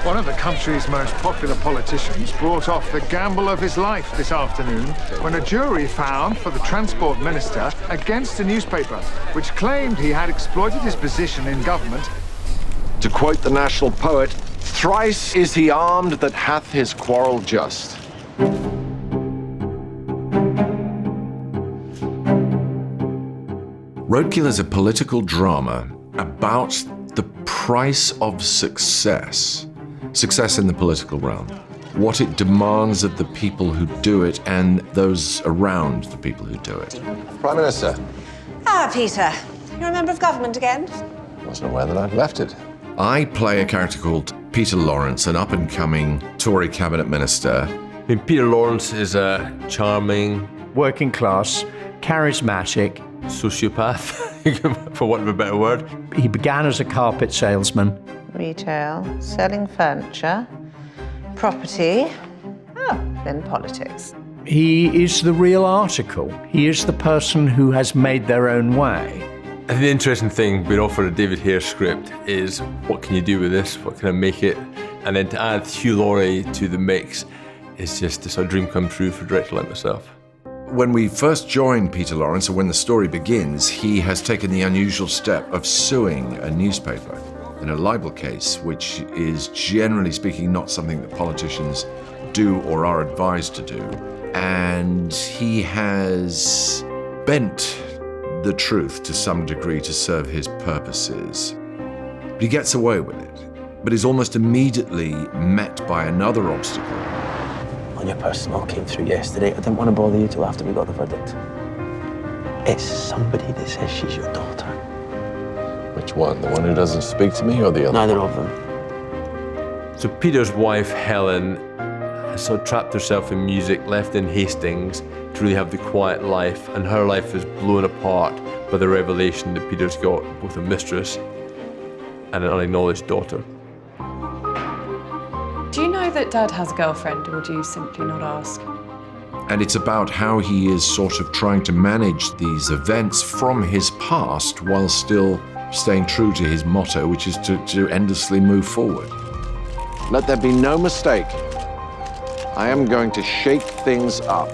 One of the country's most popular politicians brought off the gamble of his life this afternoon when a jury found for the Transport Minister against a newspaper which claimed he had exploited his position in government. To quote the national poet, "Thrice is he armed that hath his quarrel just." Roadkill is a political drama about the price of success. Success in the political realm. What it demands of the people who do it and those around the people who do it. Prime Minister. Ah, Peter. You're a member of government again? Wasn't aware that I'd left it. I play a character called Peter Lawrence, an up-and-coming Tory cabinet minister. Peter Lawrence is a charming, working class, charismatic sociopath, for want of a better word. He began as a carpet salesman. Retail, selling furniture, property, then politics. He is the real article. He is the person who has made their own way. I think the interesting thing being offered a David Hare script is what can you do with this? What can I make it? And then to add Hugh Laurie to the mix is just a dream come true for a director like myself. When we first joined Peter Lawrence, and when the story begins, he has taken the unusual step of suing a newspaper in a libel case, which is generally speaking not something that politicians do or are advised to do. And he has bent the truth to some degree to serve his purposes. But he gets away with it, but is almost immediately met by another obstacle. On your personal came through yesterday. I didn't want to bother you till after we got the verdict. It's somebody that says she's your daughter. Which one? The one who doesn't speak to me or the other? Neither of them. So Peter's wife, Helen, has sort of trapped herself in music, left in Hastings to really have the quiet life, and her life is blown apart by the revelation that Peter's got both a mistress and an unacknowledged daughter. Do you know that Dad has a girlfriend, or do you simply not ask? And it's about how he is sort of trying to manage these events from his past while still staying true to his motto, which is to endlessly move forward. Let there be no mistake. I am going to shake things up.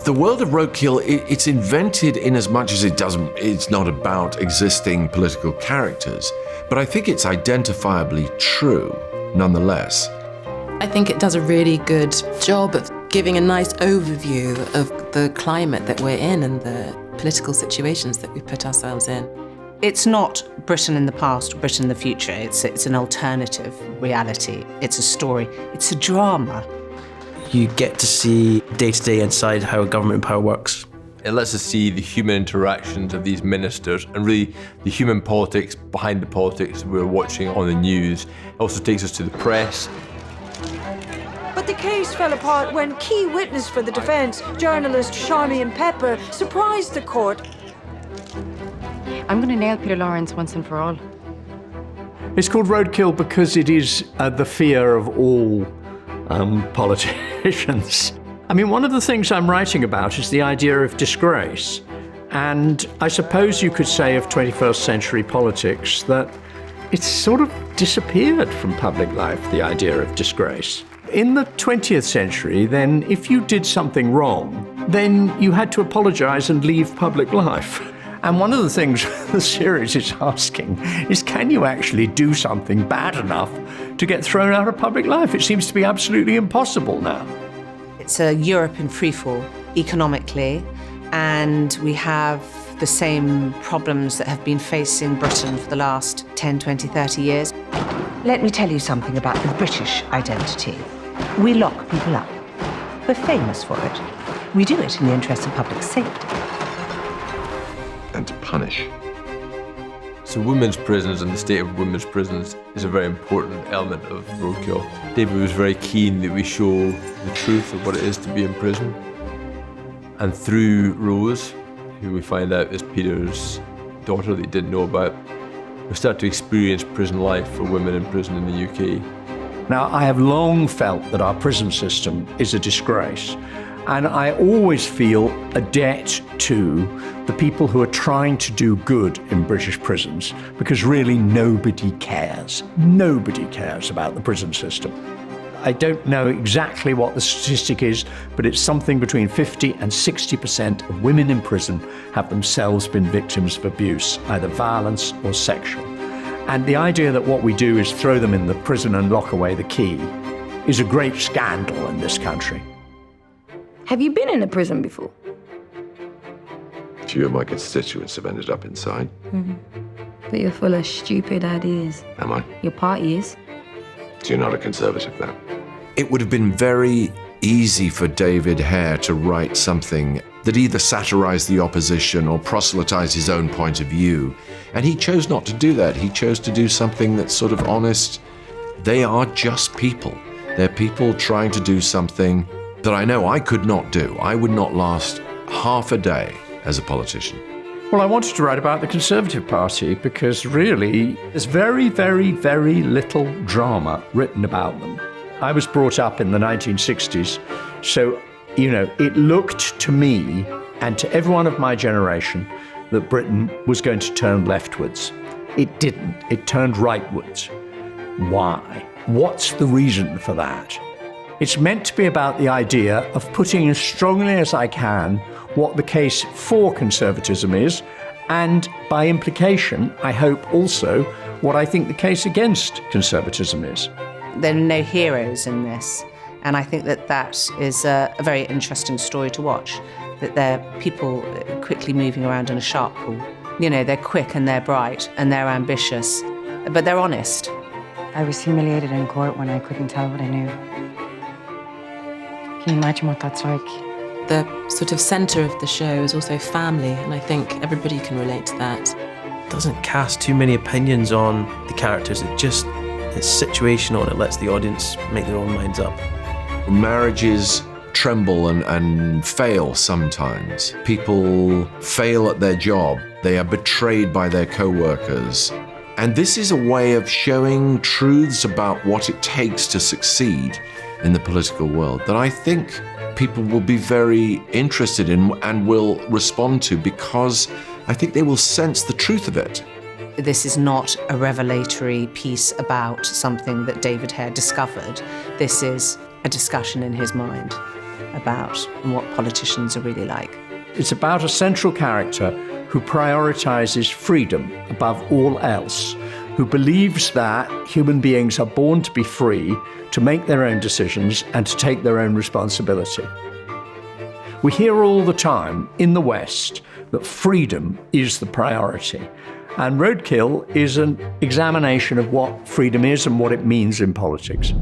The world of Roadkill, it's invented in as much as it's not about existing political characters, but I think it's identifiably true, nonetheless. I think it does a really good job of giving a nice overview of the climate that we're in and the political situations that we put ourselves in. It's not Britain in the past or Britain in the future. It's an alternative reality. It's a story. It's a drama. You get to see day-to-day inside how government power works. It lets us see the human interactions of these ministers and really the human politics behind the politics we're watching on the news. It also takes us to the press. But the case fell apart when key witness for the defence, journalist Charmian Pepper, surprised the court. I'm going to nail Peter Lawrence once and for all. It's called Roadkill because it is the fear of all politicians. I mean, one of the things I'm writing about is the idea of disgrace. And I suppose you could say of 21st century politics that it's sort of disappeared from public life, the idea of disgrace. In the 20th century, then, if you did something wrong, then you had to apologize and leave public life. And one of the things the series is asking is, can you actually do something bad enough to get thrown out of public life? It seems to be absolutely impossible now. It's a Europe in freefall economically, and we have the same problems that have been facing Britain for the last 10, 20, 30 years. Let me tell you something about the British identity. We lock people up. We're famous for it. We do it in the interest of public safety. And to punish. So women's prisons and the state of women's prisons is a very important element of Roadkill. David was very keen that we show the truth of what it is to be in prison. And through Rose, who we find out is Peter's daughter that he didn't know about, we start to experience prison life for women in prison in the UK. Now, I have long felt that our prison system is a disgrace. And I always feel a debt to the people who are trying to do good in British prisons, because really nobody cares. Nobody cares about the prison system. I don't know exactly what the statistic is, but it's something between 50 and 60% of women in prison have themselves been victims of abuse, either violence or sexual. And the idea that what we do is throw them in the prison and lock away the key is a great scandal in this country. Have you been in a prison before? A few of my constituents have ended up inside. But you're full of stupid ideas. Am I? Your party is. So you're not a conservative then? It would have been very easy for David Hare to write something that either satirized the opposition or proselytized his own point of view. And he chose not to do that. He chose to do something that's sort of honest. They are just people. They're people trying to do something that I know I could not do. I would not last half a day as a politician. Well, I wanted to write about the Conservative Party because really there's very, very, very little drama written about them. I was brought up in the 1960s, so, it looked to me and to everyone of my generation that Britain was going to turn leftwards. It didn't. It turned rightwards. Why? What's the reason for that? It's meant to be about the idea of putting as strongly as I can what the case for conservatism is, and by implication, I hope also what I think the case against conservatism is. There are no heroes in this, and I think that is a very interesting story to watch, that they're people quickly moving around in a shark pool. They're quick and they're bright and they're ambitious, but they're honest. I was humiliated in court when I couldn't tell what I knew. Can you imagine what that's like? The sort of centre of the show is also family, and I think everybody can relate to that. It doesn't cast too many opinions on the characters. It's situational, and it lets the audience make their own minds up. Marriages tremble and fail sometimes. People fail at their job. They are betrayed by their co-workers. And this is a way of showing truths about what it takes to succeed in the political world that I think people will be very interested in and will respond to, because I think they will sense the truth of it. This is not a revelatory piece about something that David Hare discovered. This is a discussion in his mind about what politicians are really like. It's about a central character who prioritizes freedom above all else, who believes that human beings are born to be free, to make their own decisions and to take their own responsibility. We hear all the time in the West that freedom is the priority. And Roadkill is an examination of what freedom is and what it means in politics.